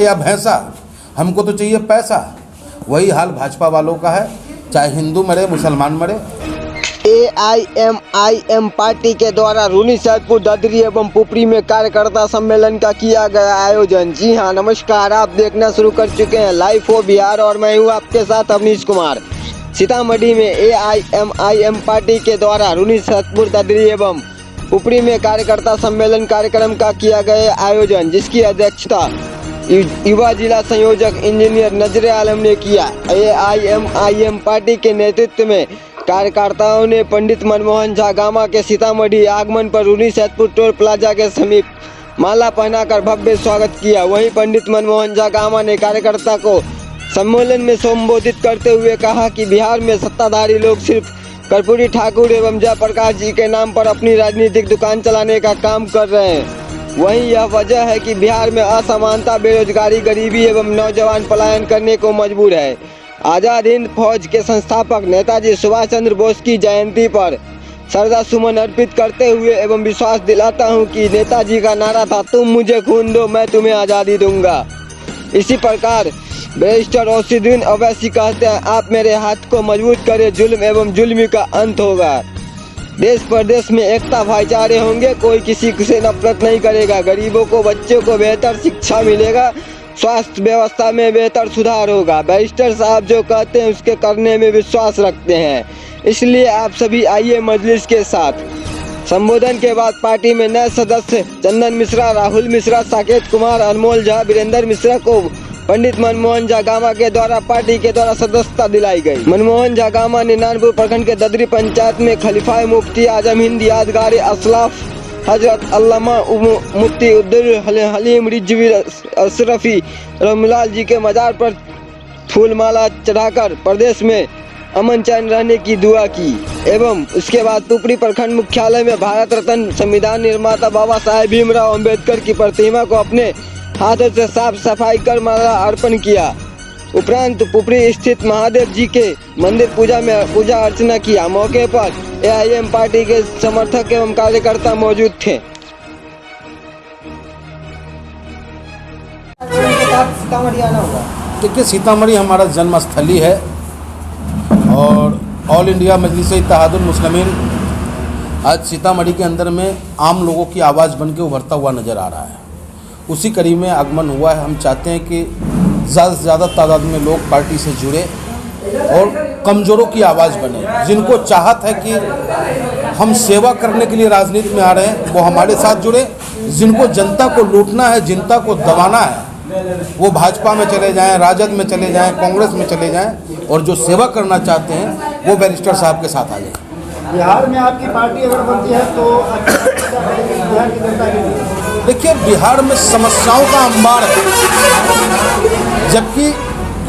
या भैंसा, हमको तो चाहिए पैसा। वही हाल भाजपा वालों का है, चाहे हिंदू मरे मुसलमान मरे। AIMIM पार्टी के द्वारा रूनी सैदपुर, ददरी एवं पुपरी में कार्यकर्ता सम्मेलन का किया गया आयोजन। जी हां, नमस्कार, आप देखना शुरू कर चुके हैं लाइव फॉर बिहार और मैं हूं आपके साथ अवनीश कुमार। सीतामढ़ी में AIMIM पार्टी के द्वारा रूनी सैदपुर, ददरी एवं पुपरी में कार्यकर्ता सम्मेलन कार्यक्रम का किया गया आयोजन, जिसकी अध्यक्षता युवा जिला संयोजक इंजीनियर नजरे आलम ने किया। AIMIM पार्टी के नेतृत्व में कार्यकर्ताओं ने पंडित मनमोहन झा गामा के सीतामढ़ी आगमन पर रूनी सैदपुर टोल प्लाजा के समीप माला पहनाकर भव्य स्वागत किया। वहीं पंडित मनमोहन झा गामा ने कार्यकर्ता को सम्मेलन में संबोधित करते हुए कहा कि बिहार में सत्ताधारी लोग सिर्फ कर्पूरी ठाकुर एवं जयप्रकाश जी के नाम पर अपनी राजनीतिक दुकान चलाने का काम कर रहे हैं। वहीं यह वजह है कि बिहार में असमानता, बेरोजगारी, गरीबी एवं नौजवान पलायन करने को मजबूर है। आज़ाद हिंद फौज के संस्थापक नेताजी सुभाष चंद्र बोस की जयंती पर श्रद्धा सुमन अर्पित करते हुए एवं विश्वास दिलाता हूं कि नेताजी का नारा था, तुम मुझे खून दो मैं तुम्हें आज़ादी दूंगा। इसी प्रकार बैरिस्टर औसीद्दीन अवैसी कहते हैं, आप मेरे हाथ को मजबूत करें, जुल्म एवं जुल्मी का अंत होगा। देश प्रदेश में एकता भाईचारे होंगे, कोई किसी से नफरत नहीं करेगा। गरीबों को, बच्चों को बेहतर शिक्षा मिलेगा, स्वास्थ्य व्यवस्था में बेहतर सुधार होगा। बैरिस्टर साहब जो कहते हैं उसके करने में विश्वास रखते हैं, इसलिए आप सभी आइए मजलिस के साथ। संबोधन के बाद पार्टी में नए सदस्य चंदन मिश्रा, राहुल मिश्रा, साकेत कुमार, अनमोल झा, वीरेंद्र मिश्रा को पंडित मनमोहन झा गामा के द्वारा पार्टी के द्वारा सदस्यता दिलाई गई। मनमोहन झा गामा ने नानपुर प्रखंड के ददरी पंचायत में खलीफा मुफ्ती आजम हिंद यादगार असलाफ हजरत अल्लामा मुफ्ती उद्दुल हलीम रिजवी अशरफी रमलाल जी के मजार पर फूलमाला चढ़ाकर प्रदेश में अमन चैन रहने की दुआ की एवं उसके बाद पुपरी प्रखंड मुख्यालय में भारत रत्न संविधान निर्माता बाबा साहेब भीमराव अंबेडकर की प्रतिमा को अपने हाथों से साफ सफाई कर माला अर्पण किया। उपरांत पुपरी स्थित महादेव जी के मंदिर पूजा अर्चना किया। मौके पर AIM पार्टी के समर्थक एवं कार्यकर्ता मौजूद थे। सीतामढ़ी आना होगा। देखिए, सीतामढ़ी हमारा जन्मस्थली है और ऑल इंडिया मजलिस इत्तेहादुल मुस्लिमीन आज सीतामढ़ी के अंदर में आम लोगों की आवाज़ बन के उभरता हुआ नज़र आ रहा है। उसी कड़ी में आगमन हुआ है। हम चाहते हैं कि ज़्यादा से ज़्यादा तादाद में लोग पार्टी से जुड़े और कमज़ोरों की आवाज़ बने। जिनको चाहत है कि हम सेवा करने के लिए राजनीति में आ रहे हैं, वो हमारे साथ जुड़े। जिनको जनता को लूटना है, जनता को दबाना है, वो भाजपा में चले जाएं, राजद में चले जाएं, कांग्रेस में चले जाएं, और जो सेवा करना चाहते हैं वो बैरिस्टर साहब के साथ आ जाएं। बिहार में आपकी पार्टी अगर बनती है तो बिहार की जनता के लिए देखिए, बिहार में समस्याओं का अंबार है, जबकि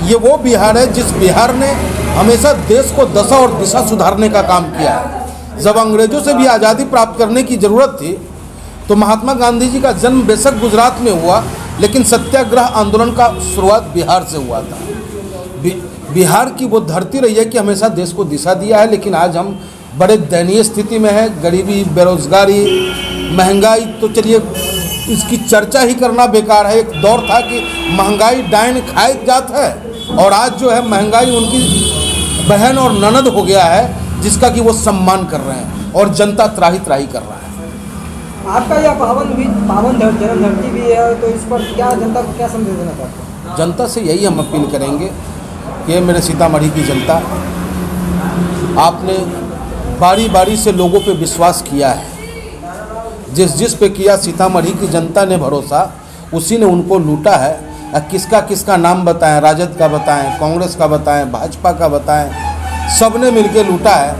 ये वो बिहार है जिस बिहार ने हमेशा देश को दशा और दिशा सुधारने का काम किया है। जब अंग्रेजों से भी आज़ादी प्राप्त करने की ज़रूरत थी तो महात्मा गांधी जी का जन्म बेशक गुजरात में हुआ, लेकिन सत्याग्रह आंदोलन का शुरुआत बिहार से हुआ था। बिहार की वो धरती रही है कि हमेशा देश को दिशा दिया है, लेकिन आज हम बड़े दयनीय स्थिति में है। गरीबी, बेरोजगारी, महंगाई, तो चलिए इसकी चर्चा ही करना बेकार है। एक दौर था कि महंगाई डायन खाए जात है, और आज जो है महंगाई उनकी बहन और ननद हो गया है, जिसका कि वो सम्मान कर रहे हैं और जनता त्राही त्राही कर रहा है। आपका यह पावन जन्म धरती भी है, तो इस पर क्या जनता को क्या संदेश देना चाहते हैं? जनता से यही हम अपील करेंगे कि मेरे सीतामढ़ी की जनता, आपने बारी बारी से लोगों पे विश्वास किया है। जिस पे किया सीतामढ़ी की जनता ने भरोसा, उसी ने उनको लूटा है। किसका किसका नाम बताएं, राजद का बताएं, कांग्रेस का बताएं, भाजपा का बताएं, सब ने मिलकर लूटा है।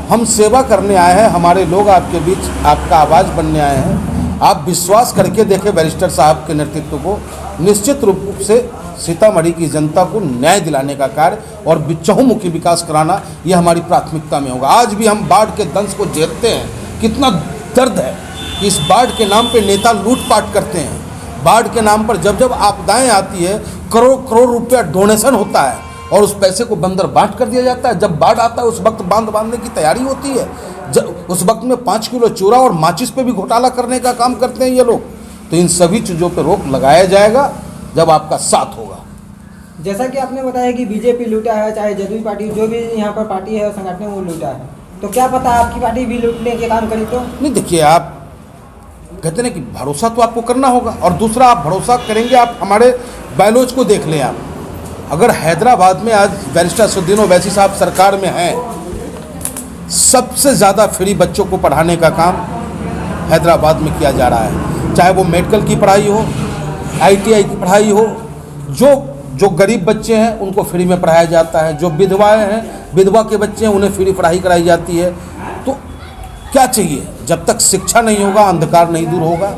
हम सेवा करने आए हैं, हमारे लोग आपके बीच आपका आवाज़ बनने आए हैं। आप विश्वास करके देखें बैरिस्टर साहब के नेतृत्व को। निश्चित रूप से सीतामढ़ी की जनता को न्याय दिलाने का कार्य और चहुमुखी विकास कराना, ये हमारी प्राथमिकता में होगा। आज भी हम बाढ़ के दंश को झेलते हैं, कितना दर्द है। इस बाढ़ के नाम पे नेता लूटपाट करते हैं। बाढ़ के नाम पर जब जब आपदाएं आती है, करोड़ करोड़ रुपया डोनेशन होता है और उस पैसे को बंदर बांट कर दिया जाता है। जब बाढ़ आता है उस वक्त बांध बांधने की तैयारी होती है, उस वक्त में 5 किलो चूरा और माचिस पे भी घोटाला करने का काम करते हैं ये लोग। तो इन सभी चीज़ों पर रोक लगाया जाएगा जब आपका साथ होगा। जैसा कि आपने बताया कि बीजेपी लूटा है, चाहे जदयू पार्टी जो भी यहाँ पर पार्टी है संगठन है वो लूटा है, तो क्या पता आपकी पार्टी भी लूटने के काम करी तो? नहीं, देखिए, आप कहते हैं कि भरोसा तो आपको करना होगा, और दूसरा आप भरोसा करेंगे, आप हमारे बैलोज को देख लें। आप अगर हैदराबाद में आज बैरिस्टर असदुद्दीन ओवैसी साहब सरकार में हैं, सबसे ज़्यादा फ्री बच्चों को पढ़ाने का काम हैदराबाद में किया जा रहा है, चाहे वो मेडिकल की पढ़ाई हो, ITI की पढ़ाई हो, जो गरीब बच्चे हैं उनको फ्री में पढ़ाया जाता है, जो विधवाएं हैं, विधवा के बच्चे हैं, उन्हें फ्री पढ़ाई कराई जाती है। तो क्या चाहिए? जब तक शिक्षा नहीं होगा, अंधकार नहीं दूर होगा।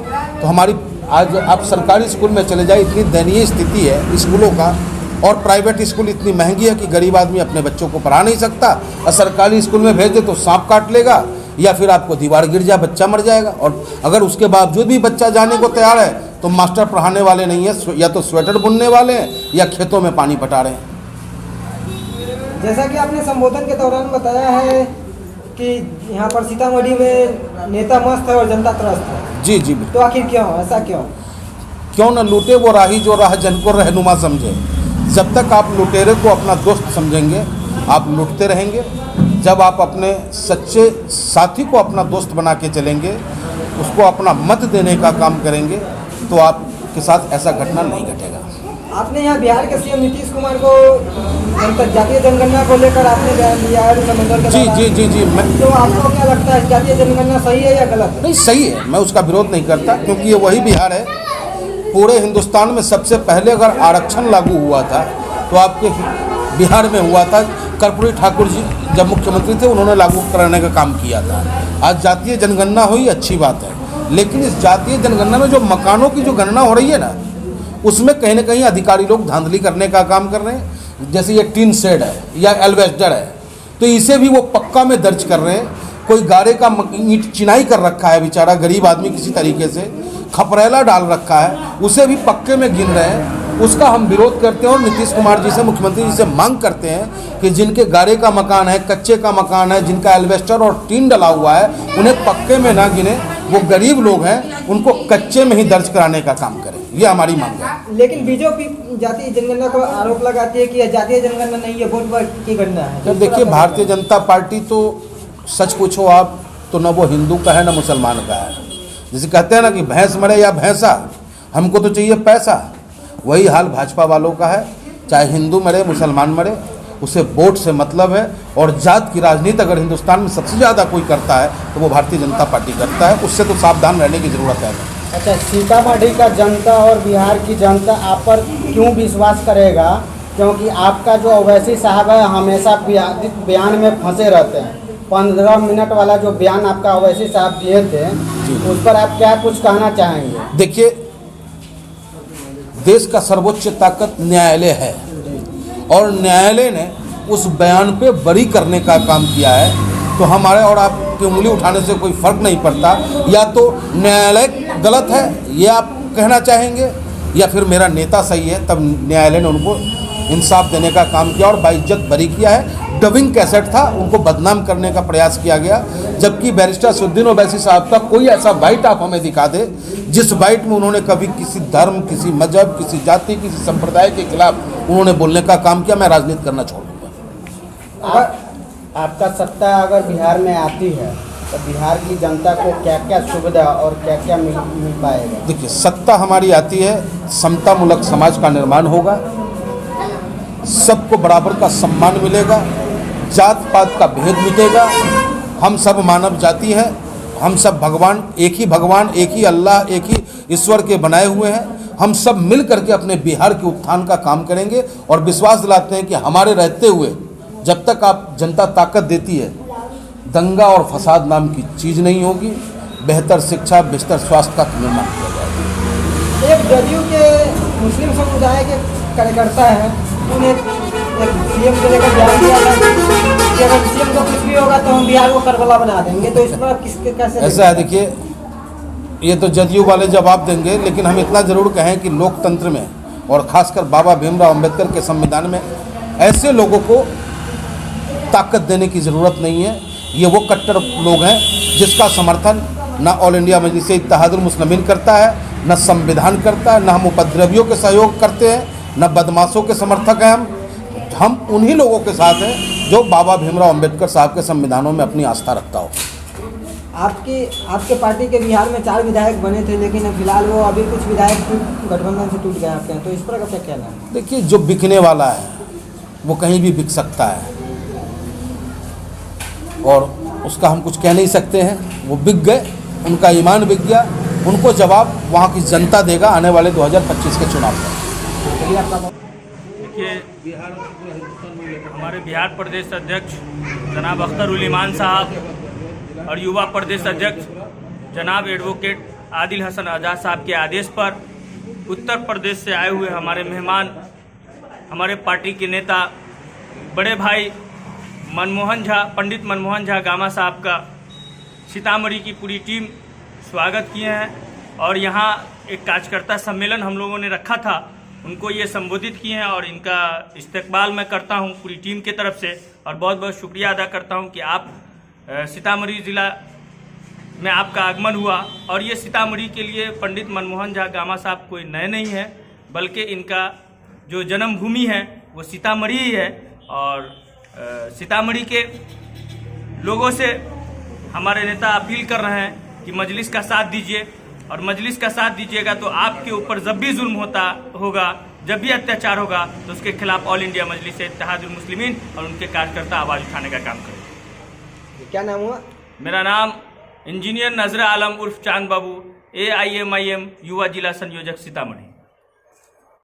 तो हमारी आज आप सरकारी स्कूल में चले जाए, इतनी दयनीय स्थिति है स्कूलों का, और प्राइवेट स्कूल इतनी महंगी है कि गरीब आदमी अपने बच्चों को पढ़ा नहीं सकता, और सरकारी स्कूल में भेज दे तो सांप काट लेगा या फिर आपको दीवार गिर जाए, बच्चा मर जाएगा। और अगर उसके बावजूद भी बच्चा जाने को तैयार है तो मास्टर पढ़ाने वाले नहीं है, या तो स्वेटर बुनने वाले हैं या खेतों में पानी पटा रहे हैं। जैसा कि आपने संबोधन के दौरान बताया है कि यहाँ पर सीतामढ़ी में नेता मस्त है और जनता त्रस्त है। जी जी, तो आखिर क्यों, ऐसा क्यों? क्यों न लूटे वो राही जो राह जन को रहनुमा समझे। जब तक आप लुटेरे को अपना दोस्त समझेंगे, आप लूटते रहेंगे। जब आप अपने सच्चे साथी को अपना दोस्त बना के चलेंगे, उसको अपना मत देने का काम करेंगे, तो आपके साथ ऐसा घटना नहीं घटेगा। आपने यहाँ बिहार के CM नीतीश कुमार को जातीय जनगणना को लेकर आपने बयान दिया है संबोधन के दौरान। जी जी जी जी, तो आपको क्या लगता है, जातीय जनगणना सही है या गलत है? नहीं, सही है, मैं उसका विरोध नहीं करता, क्योंकि ये वही बिहार है। पूरे हिंदुस्तान में सबसे पहले अगर आरक्षण लागू हुआ था तो आपके बिहार में हुआ था। कर्पूरी ठाकुर जी जब मुख्यमंत्री थे, उन्होंने लागू कराने का काम किया था। आज जातीय जनगणना हुई, अच्छी बात है, लेकिन इस जातीय जनगणना में जो मकानों की जो गणना हो रही है ना, उसमें कहीं ना कहीं अधिकारी लोग धांधली करने का काम कर रहे हैं। जैसे ये टीन शेड है या एल्वेस्टर है, तो इसे भी वो पक्का में दर्ज कर रहे हैं। कोई गारे का ईंट चिनाई कर रखा है, बेचारा गरीब आदमी किसी तरीके से खपरेला डाल रखा है, उसे भी पक्के में गिन रहे हैं। उसका हम विरोध करते हैं और नीतीश कुमार जी से, मुख्यमंत्री जी से मांग करते हैं कि जिनके गारे का मकान है, कच्चे का मकान है, जिनका एल्वेस्टर और टीन डला हुआ है, उन्हें पक्के में ना गिने। वो गरीब लोग हैं, उनको कच्चे में ही दर्ज कराने का काम करें, ये हमारी मांग है। लेकिन बीजेपी जातीय जनगणना को आरोप लगाती है कि यह जातीय जनगणना नहीं है, वोट बैंक की गणना है। तो देखिए, भारतीय जनता पार्टी तो सच पूछो आप तो न वो हिंदू का है न मुसलमान का है। जैसे कहते हैं ना कि भैंस मरे या भैंसा, हमको तो चाहिए पैसा। वही हाल भाजपा वालों का है, चाहे हिंदू मरे मुसलमान मरे, उसे वोट से मतलब है। और जात की राजनीति अगर हिंदुस्तान में सबसे ज़्यादा कोई करता है तो वो भारतीय जनता पार्टी करता है। उससे तो सावधान रहने की ज़रूरत है। अच्छा, सीतामढ़ी का जनता और बिहार की जनता आप पर क्यों विश्वास करेगा? क्योंकि आपका जो ओवैसी साहब है हमेशा बयान में फंसे रहते हैं। 15 मिनट वाला जो बयान आपका ओवैसी साहब दिए थे, उस पर आप क्या कुछ कहना चाहेंगे? देखिए, देश का सर्वोच्च ताकत न्यायालय है, और न्यायालय ने उस बयान पे बरी करने का काम किया है। तो हमारे और आपकी उंगली उठाने से कोई फर्क नहीं पड़ता। या तो न्यायालय गलत है ये आप कहना चाहेंगे, या फिर मेरा नेता सही है, तब न्यायालय ने उनको इंसाफ देने का काम किया और बाइज्जत बरी किया है। डबिंग कैसेट था, उनको बदनाम करने का प्रयास किया गया। जबकि बैरिस्टर असदुद्दीन ओवैसी साहब का कोई ऐसा बाइट आप हमें दिखा दे जिस बाइट में उन्होंने कभी किसी धर्म, किसी मजहब, किसी जाति, किसी संप्रदाय के खिलाफ उन्होंने बोलने का काम किया, मैं राजनीति करना छोड़ दूँगा। आपका सत्ता अगर बिहार में आती है तो बिहार की जनता को क्या क्या सुविधा और क्या क्या मिल पाएगा? देखिए, सत्ता हमारी आती है, समतामूलक समाज का निर्माण होगा, सबको बराबर का सम्मान मिलेगा, जात पात का भेद मिटेगा। हम सब मानव जाति हैं, हम सब भगवान, एक ही अल्लाह, एक ही ईश्वर के बनाए हुए हैं। हम सब मिल करके अपने बिहार के उत्थान का काम करेंगे और विश्वास दिलाते हैं कि हमारे रहते हुए जब तक आप जनता ताकत देती है, दंगा और फसाद नाम की चीज़ नहीं होगी। बेहतर शिक्षा, बेहतर स्वास्थ्य का निर्माण किया जाएगा। एक जदयू के मुस्लिम समुदाय के कार्यकर्ता हैं, उन्हें CM को लेकर बयान दिया था कि अगर CM को कुछ भी होगा तो हम बिहार को करबला बना देंगे। तो इस पर आप किसके कैसे? ऐसा है, देखिए, ये तो जदयू वाले जवाब देंगे, लेकिन हम इतना ज़रूर कहें कि लोकतंत्र में और ख़ासकर बाबा भीमराव अम्बेडकर के संविधान में ऐसे लोगों को ताकत देने की ज़रूरत नहीं है। ये वो कट्टर लोग हैं जिसका समर्थन ना ऑल इंडिया मजलिस इत्तेहादुल मुस्लिमीन करता है, न संविधान करता है, न हम उपद्रवियों के सहयोग करते हैं, न बदमाशों के समर्थक हैं। हम उन्हीं लोगों के साथ हैं जो बाबा भीमराव अंबेडकर साहब के संविधानों में अपनी आस्था रखता हो। आपके पार्टी के बिहार में 4 विधायक बने थे, लेकिन फिलहाल वो अभी कुछ विधायक गठबंधन से टूट गए आपके हैं, तो इस पर क्या कहना है? देखिए, जो बिकने वाला है वो कहीं भी बिक सकता है और उसका हम कुछ कह नहीं सकते हैं। वो बिक गए, उनका ईमान बिक गया, उनको जवाब वहाँ की जनता देगा आने वाले 2025 के चुनाव में। देखिए, हमारे बिहार प्रदेश अध्यक्ष जनाब अख्तर उल ईमान साहब और युवा प्रदेश अध्यक्ष जनाब एडवोकेट आदिल हसन आज़ाद साहब के आदेश पर उत्तर प्रदेश से आए हुए हमारे मेहमान, हमारे पार्टी के नेता बड़े भाई मनमोहन झा, पंडित मनमोहन झा गामा साहब का सीतामढ़ी की पूरी टीम स्वागत किए हैं और यहाँ एक कार्यकर्ता सम्मेलन हम लोगों ने रखा था, उनको ये संबोधित किए हैं और इनका इस्तकबाल मैं करता हूँ पूरी टीम की तरफ से और बहुत बहुत शुक्रिया अदा करता हूँ कि आप सीतामढ़ी ज़िला में आपका आगमन हुआ। और ये सीतामढ़ी के लिए पंडित मनमोहन झा गामा साहब कोई नए नहीं है, बल्कि इनका जो जन्मभूमि है वो सीतामढ़ी ही है। और सीतामढ़ी के लोगों से हमारे नेता अपील कर रहे हैं कि मजलिस का साथ दीजिए और मजलिस का साथ दीजिएगा तो आपके ऊपर जब भी जुल्म होगा, जब भी अत्याचार होगा, तो उसके खिलाफ ऑल इंडिया मजलिस इत्तेहादुल मुस्लिमीन और उनके कार्यकर्ता आवाज़ उठाने का काम करेंगे। क्या नाम हुआ? मेरा नाम इंजीनियर नजरा आलम उर्फ चांद बाबू, AIMIM युवा जिला संयोजक सीतामढ़ी।